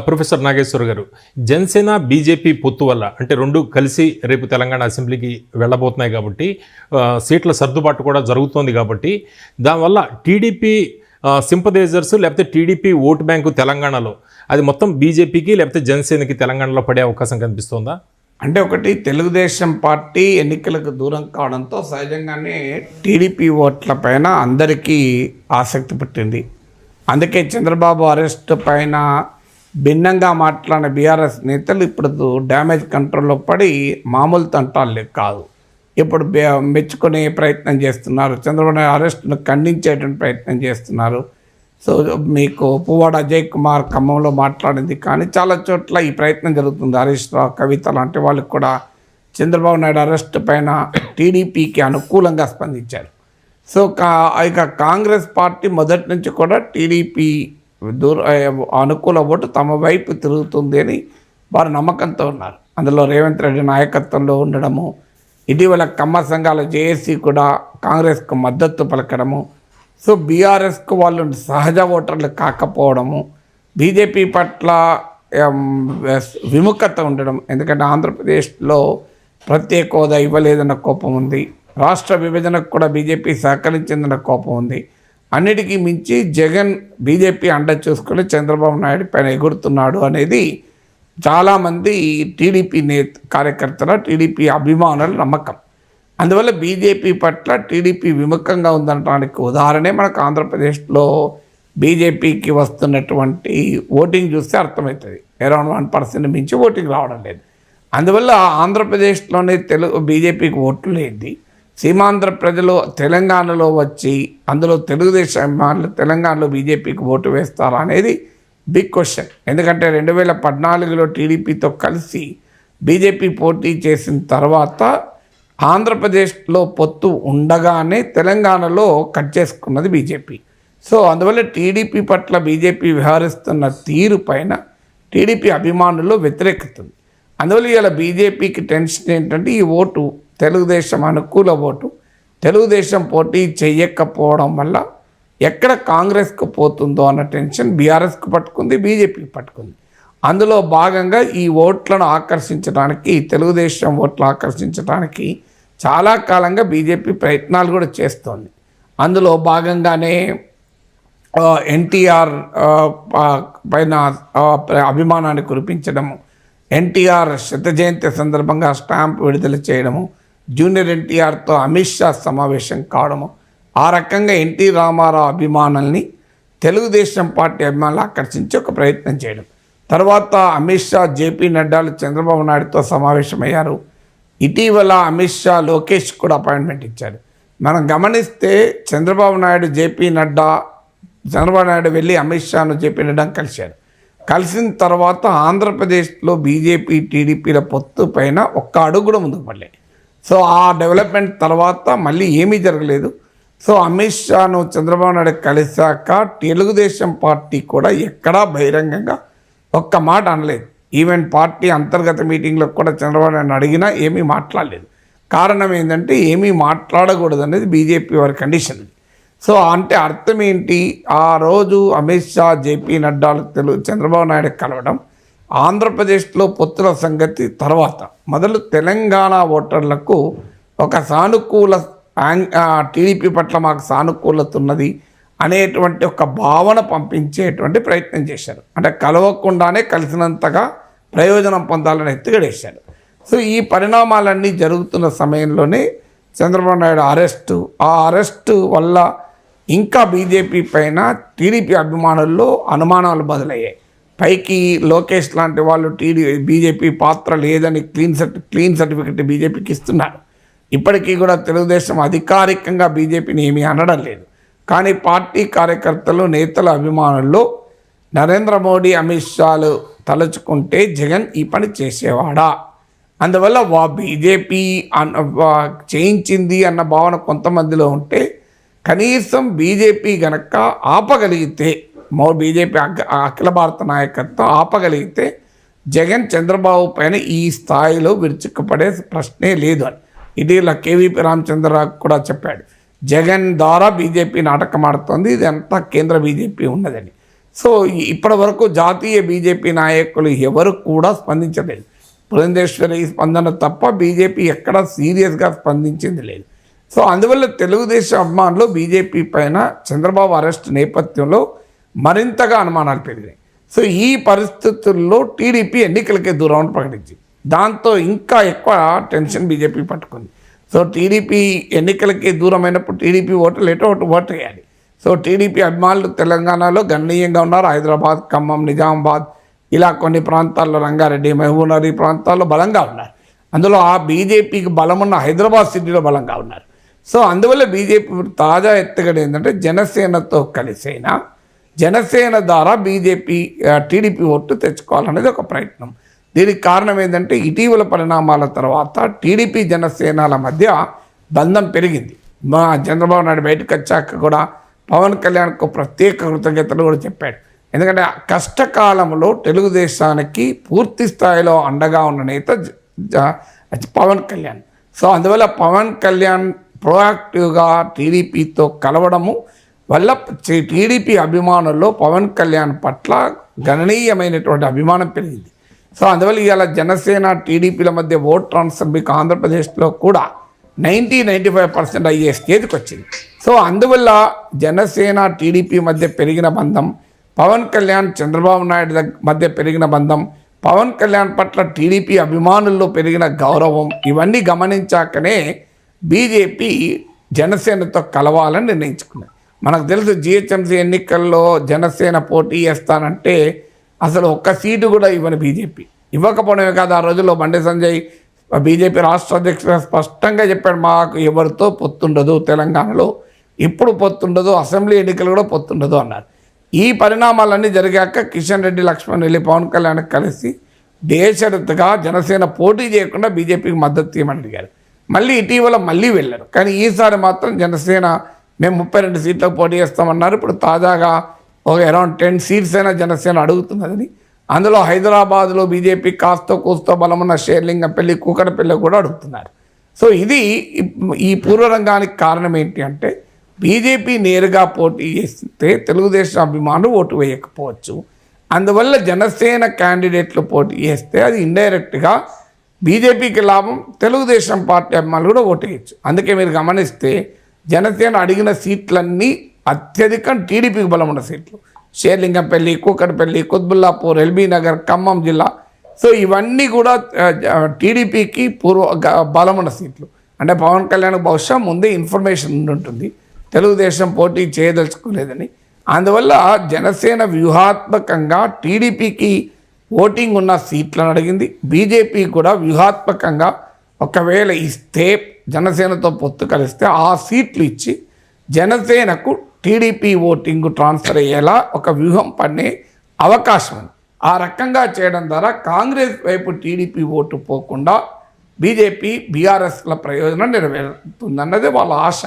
Professor Nageshwar గారు, Janasena BJP పొత్తు వల్ల అంటే రెండు కలిసి రేపు తెలంగాణ అసెంబ్లీకి వెళ్ళబోతున్నాయి కాబట్టి సీట్ల సర్దుబాటు కూడా జరుగుతోంది కాబట్టి దానివల్ల టీడీపీ సింపథైజర్స్ లేకపోతే టీడీపీ ఓటు బ్యాంకు తెలంగాణలో అది మొత్తం బీజేపీకి లేకపోతే జనసేనకి తెలంగాణలో పడే అవకాశం కనిపిస్తోందా? అంటే ఒకటి, తెలుగుదేశం పార్టీ ఎన్నికలకు దూరం కావడంతో సహజంగానే టీడీపీ ఓట్ల పైన అందరికీ ఆసక్తి పుట్టింది. అందుకే చంద్రబాబు అరెస్ట్ పైన భిన్నంగా మాట్లాడిన బీఆర్ఎస్ నేతలు ఇప్పుడు డ్యామేజ్ కంట్రోల్లో పడి మామూలు తంటాలు కాదు, ఇప్పుడు మెచ్చుకునే ప్రయత్నం చేస్తున్నారు. చంద్రబాబు నాయుడు అరెస్ట్ను ఖండించేటువంటి ప్రయత్నం చేస్తున్నారు. సో మీకు పువ్వాడ అజయ్ కుమార్ ఖమ్మంలో మాట్లాడింది, కానీ చాలా చోట్ల ఈ ప్రయత్నం జరుగుతుంది. హరీష్ రావు, కవిత లాంటి వాళ్ళకి కూడా చంద్రబాబు నాయుడు అరెస్ట్ పైన టీడీపీకి అనుకూలంగా స్పందించారు. సో ఇక కాంగ్రెస్ పార్టీ మొదటి నుంచి కూడా టీడీపీ అనుకూల ఓటు తమ వైపు తిరుగుతుంది అని వారు నమ్మకంతో ఉన్నారు. అందులో రేవంత్ రెడ్డి నాయకత్వంలో ఉండడము, ఇటీవల కమ్మ సంఘాల జేఏసీ కూడా కాంగ్రెస్కు మద్దతు పలకడము, సో బీఆర్ఎస్కు వాళ్ళు సహజ ఓటర్లు కాకపోవడము, బీజేపీ పట్ల విముఖత ఉండడం. ఎందుకంటే ఆంధ్రప్రదేశ్లో ప్రత్యేక హోదా ఇవ్వలేదన్న కోపం ఉంది, రాష్ట్ర విభజనకు కూడా బీజేపీ సహకరించిందన్న కోపం ఉంది. అన్నిటికీ మించి జగన్ బీజేపీ అండ చూసుకొని చంద్రబాబు నాయుడు పైన ఎగురుతున్నాడు అనేది చాలామంది టీడీపీ కార్యకర్తల, టీడీపీ అభిమానుల నమ్మకం. అందువల్ల బీజేపీ పట్ల టీడీపీ విముఖంగా ఉందనడానికి ఉదాహరణే మనకు ఆంధ్రప్రదేశ్లో బీజేపీకి వస్తున్నటువంటి ఓటింగ్ చూస్తే అర్థమవుతుంది. అరౌండ్ 1% మించి ఓటింగ్ రావడం లేదు. అందువల్ల ఆంధ్రప్రదేశ్లోనే బీజేపీకి ఓట్లు లేనిది సీమాంధ్ర ప్రజలు తెలంగాణలో వచ్చి అందులో తెలుగుదేశం అభిమానులు తెలంగాణలో బీజేపీకి ఓటు వేస్తారా అనేది బిగ్ క్వశ్చన్. ఎందుకంటే 2014లో టీడీపీతో కలిసి బీజేపీ పోటీ చేసిన తర్వాత ఆంధ్రప్రదేశ్లో పొత్తు ఉండగానే తెలంగాణలో కట్ చేసుకున్నది బీజేపీ. సో అందువల్ల టీడీపీ పట్ల బీజేపీ వ్యవహరిస్తున్న తీరు పైన టీడీపీ అభిమానుల్లో వ్యతిరేకత ఉంది. అందువల్ల ఇలా బీజేపీకి టెన్షన్ ఏంటంటే ఈ ఓటు తెలుగుదేశం అనుకూల ఓటు, తెలుగుదేశం పోటీ చెయ్యకపోవడం వల్ల ఎక్కడ కాంగ్రెస్కు పోతుందో అన్న టెన్షన్ బీఆర్ఎస్కు పట్టుకుంది, బీజేపీకి పట్టుకుంది. అందులో భాగంగా ఈ ఓట్లను ఆకర్షించడానికి, తెలుగుదేశం ఓట్లు ఆకర్షించడానికి చాలా కాలంగా బీజేపీ ప్రయత్నాలు కూడా చేస్తోంది. అందులో భాగంగానే ఎన్టీఆర్ పైన అభిమానాన్ని కురిపించడము, ఎన్టీఆర్ శత జయంతి సందర్భంగా స్టాంప్ విడుదల చేయడము, జూనియర్ ఎన్టీఆర్తో అమిత్ షా సమావేశం కావడము, ఆ రకంగా ఎన్టీ రామారావు అభిమానుల్ని తెలుగుదేశం పార్టీ అభిమానులు ఆకర్షించి ఒక ప్రయత్నం చేయడం. తర్వాత అమిత్ షా, జేపీ నడ్డాలు చంద్రబాబు నాయుడుతో సమావేశమయ్యారు. ఇటీవల అమిత్ షా లోకేష్ కూడా అపాయింట్మెంట్ ఇచ్చారు. మనం గమనిస్తే చంద్రబాబు నాయుడు, జేపీ నడ్డా, చంద్రబాబు నాయుడు వెళ్ళి అమిత్ షాను, జేపీ నడ్డాను కలిశారు. కలిసిన తర్వాత ఆంధ్రప్రదేశ్లో బీజేపీ టీడీపీల పొత్తు పైన ఒక్క అడుగు కూడా ముందుకు పడలేదు. సో ఆ డెవలప్మెంట్ తర్వాత మళ్ళీ ఏమీ జరగలేదు. సో అమిత్ షాను చంద్రబాబు నాయుడు కలిశాక తెలుగుదేశం పార్టీ కూడా ఎక్కడా బహిరంగంగా ఒక్క మాట అనలేదు. ఈవెన్ పార్టీ అంతర్గత మీటింగ్లో కూడా చంద్రబాబు నాయుడు అడిగినా ఏమీ మాట్లాడలేదు. కారణం ఏంటంటే ఏమీ మాట్లాడకూడదు అనేది బీజేపీ వారి కండిషన్. సో అంటే అర్థం ఏంటి, ఆ రోజు అమిత్ షా, జేపీ నడ్డాలు చంద్రబాబు నాయుడు కలవడం ఆంధ్రప్రదేశ్లో పొత్తుల సంగతి తర్వాత మొదలు తెలంగాణ ఓటర్లకు ఒక సానుకూల టీడీపీ పట్ల మాకు సానుకూలత ఉన్నది అనేటువంటి ఒక భావన పంపించేటువంటి ప్రయత్నం చేశారు. అంటే కలవకుండానే కలిసినంతగా ప్రయోజనం పొందాలని ఎత్తుగడేశారు. సో ఈ పరిణామాలన్నీ జరుగుతున్న సమయంలోనే చంద్రబాబు నాయుడు ఆ అరెస్టు వల్ల ఇంకా బీజేపీ పైన టీడీపీ అభిమానుల్లో అనుమానాలు మొదలయ్యాయి. పైకి లోకేష్ లాంటి వాళ్ళు బీజేపీ పాత్ర లేదని క్లీన్ సర్టిఫికెట్ బీజేపీకి ఇస్తున్నారు. ఇప్పటికీ కూడా తెలుగుదేశం అధికారికంగా బీజేపీని ఏమీ అనడం లేదు. కానీ పార్టీ కార్యకర్తలు, నేతల అభిమానుల్లో నరేంద్ర మోడీ, అమిత్ షాలు తలుచుకుంటే జగన్ ఈ పని చేసేవాడా, అందువల్ల బీజేపీ చేయించింది అన్న భావన కొంతమందిలో ఉంటే, కనీసం బీజేపీ గనక ఆపగలిగితే, బీజేపీ అఖిల భారత నాయకత్వం ఆపగలిగితే జగన్ చంద్రబాబు పైన ఈ స్థాయిలో విరుచుకుపడే ప్రశ్నే లేదు అని ఇటీవల కేవీపీ రామచంద్రరావు కూడా చెప్పాడు. జగన్ ద్వారా బీజేపీ నాటకం ఆడుతోంది, ఇది అంతా కేంద్ర బీజేపీ ఉన్నదని. సో ఇప్పటి వరకు జాతీయ బీజేపీ నాయకులు ఎవరు కూడా స్పందించలేదు. పురంధేశ్వరి స్పందన తప్ప బీజేపీ ఎక్కడ సీరియస్గా స్పందించింది లేదు. సో అందువల్ల తెలుగుదేశం అభిమానులు బీజేపీ పైన చంద్రబాబు అరెస్ట్ నేపథ్యంలో మరింతగా అనుమానాలు పెరిగాయి. సో ఈ పరిస్థితుల్లో టీడీపీ ఎన్నికలకే దూరం ప్రకటించింది. దాంతో ఇంకా ఎక్కువ టెన్షన్ బీజేపీ పట్టుకుంది. సో టీడీపీ ఎన్నికలకి దూరమైనప్పుడు టీడీపీ ఓట్లు ఎటో ఓటు వేయాలి. సో టీడీపీ అభిమానులు తెలంగాణలో గణనీయంగా ఉన్నారు. హైదరాబాద్, ఖమ్మం, నిజామాబాద్ ఇలా కొన్ని ప్రాంతాల్లో, రంగారెడ్డి, మహబూబ్నగర్ ఈ ప్రాంతాల్లో బలంగా ఉన్నారు. అందులో ఆ బీజేపీకి బలమున్న హైదరాబాద్ సిటీలో బలంగా ఉన్నారు. సో అందువల్ల బీజేపీ తాజా ఎత్తుగడ ఏంటంటే జనసేనతో కలిసైనా జనసేన ద్వారా బీజేపీ టీడీపీ ఓట్లు తెచ్చుకోవాలనేది ఒక ప్రయత్నం. దీనికి కారణం ఏంటంటే ఇటీవల పరిణామాల తర్వాత టీడీపీ జనసేనల మధ్య బంధం పెరిగింది. మా చంద్రబాబు నాయుడు బయటకు వచ్చాక కూడా పవన్ కళ్యాణ్కు ప్రత్యేక కృతజ్ఞతలు కూడా చెప్పాడు. ఎందుకంటే కష్టకాలంలో తెలుగుదేశానికి పూర్తి స్థాయిలో అండగా ఉన్న నేత పవన్ కళ్యాణ్. సో అందువల్ల పవన్ కళ్యాణ్ ప్రోయాక్టివ్గా టీడీపీతో కలవడము వల్ల టీడీపీ అభిమానుల్లో పవన్ కళ్యాణ్ పట్ల గణనీయమైనటువంటి అభిమానం పెరిగింది. సో అందువల్ల ఇవాళ జనసేన టీడీపీల మధ్య ఓట్ ట్రాన్స్ఫర్ మీకు ఆంధ్రప్రదేశ్లో కూడా 90-95% అయ్యే స్టేజ్కి వచ్చింది. సో అందువల్ల జనసేన టీడీపీ మధ్య పెరిగిన బంధం, పవన్ కళ్యాణ్ చంద్రబాబు నాయుడు మధ్య పెరిగిన బంధం, పవన్ కళ్యాణ్ పట్ల టీడీపీ అభిమానుల్లో పెరిగిన గౌరవం ఇవన్నీ గమనించాకనే బీజేపీ జనసేనతో కలవాలని నిర్ణయించుకున్నది. మనకు తెలుసు జిహెచ్ఎంసీ ఎన్నికల్లో జనసేన పోటీ చేస్తానంటే అసలు ఒక్క సీటు కూడా ఇవ్వని బీజేపీ. ఇవ్వకపోవడమే కాదు, ఆ రోజుల్లో బండి సంజయ్ బీజేపీ రాష్ట్ర అధ్యక్షుడు స్పష్టంగా చెప్పాడు, మాకు ఎవరితో పొత్తుండదు, తెలంగాణలో ఇప్పుడు పొత్తుండదు, అసెంబ్లీ ఎన్నికలు కూడా పొత్తుండదు అన్నారు. ఈ పరిణామాలన్నీ జరిగాక కిషన్ రెడ్డి, లక్ష్మణ్ వెళ్ళి పవన్ కళ్యాణ్ కలిసి దేశరతగా జనసేన పోటీ చేయకుండా బీజేపీకి మద్దతు ఇవ్వమని అడిగారు. మళ్ళీ ఇటీవల మళ్ళీ వెళ్ళారు. కానీ ఈసారి మాత్రం జనసేన మేము 32 సీట్లకు పోటీ చేస్తామన్నారు. ఇప్పుడు తాజాగా ఒక అరౌండ్ 10 సీట్స్ అయినా జనసేన అడుగుతున్నదని, అందులో హైదరాబాద్లో బీజేపీ కాస్తో కూస్తో బలమున్న షేర్లింగంపల్లి, కూకట్పల్లి కూడా అడుగుతున్నారు. సో ఇది ఈ పూర్వరంగానికి కారణం ఏంటి అంటే బీజేపీ నేరుగా పోటీ చేస్తే తెలుగుదేశం అభిమానులు ఓటు వేయకపోవచ్చు. అందువల్ల జనసేన క్యాండిడేట్లు పోటీ చేస్తే అది ఇండైరెక్ట్గా బీజేపీకి లాభం, తెలుగుదేశం పార్టీ అభిమానులు కూడా ఓటు వేయచ్చు. అందుకే మీరు గమనిస్తే జనసేన అడిగిన సీట్లన్నీ అత్యధికం టీడీపీకి బలమున్న సీట్లు. షేర్లింగంపల్లి, కూకట్పల్లి, కుత్బుల్లాపూర్, ఎల్బీ నగర్, ఖమ్మం జిల్లా. సో ఇవన్నీ కూడా టీడీపీకి బలమున్న సీట్లు. అంటే పవన్ కళ్యాణ్ బహుశా ముందే ఇన్ఫర్మేషన్ ఉంటుంది తెలుగుదేశం పోటీ చేయదలుచుకోలేదని. అందువల్ల జనసేన వ్యూహాత్మకంగా టీడీపీకి ఓటింగ్ ఉన్న సీట్లను అడిగింది. బీజేపీ కూడా వ్యూహాత్మకంగా ఒకవేళ ఇస్తే జనసేనతో పొత్తు కలిస్తే ఆ సీట్లు ఇచ్చి జనసేనకు టీడీపీ ఓటింగ్ ట్రాన్స్ఫర్ అయ్యేలా ఒక వ్యూహం పన్నే అవకాశం ఉంది. ఆ రకంగా చేయడం ద్వారా కాంగ్రెస్ వైపు టీడీపీ ఓటు పోకుండా బీజేపీ, బీఆర్ఎస్ల ప్రయోజనం నెరవేరుతుందన్నది వాళ్ళ ఆశ.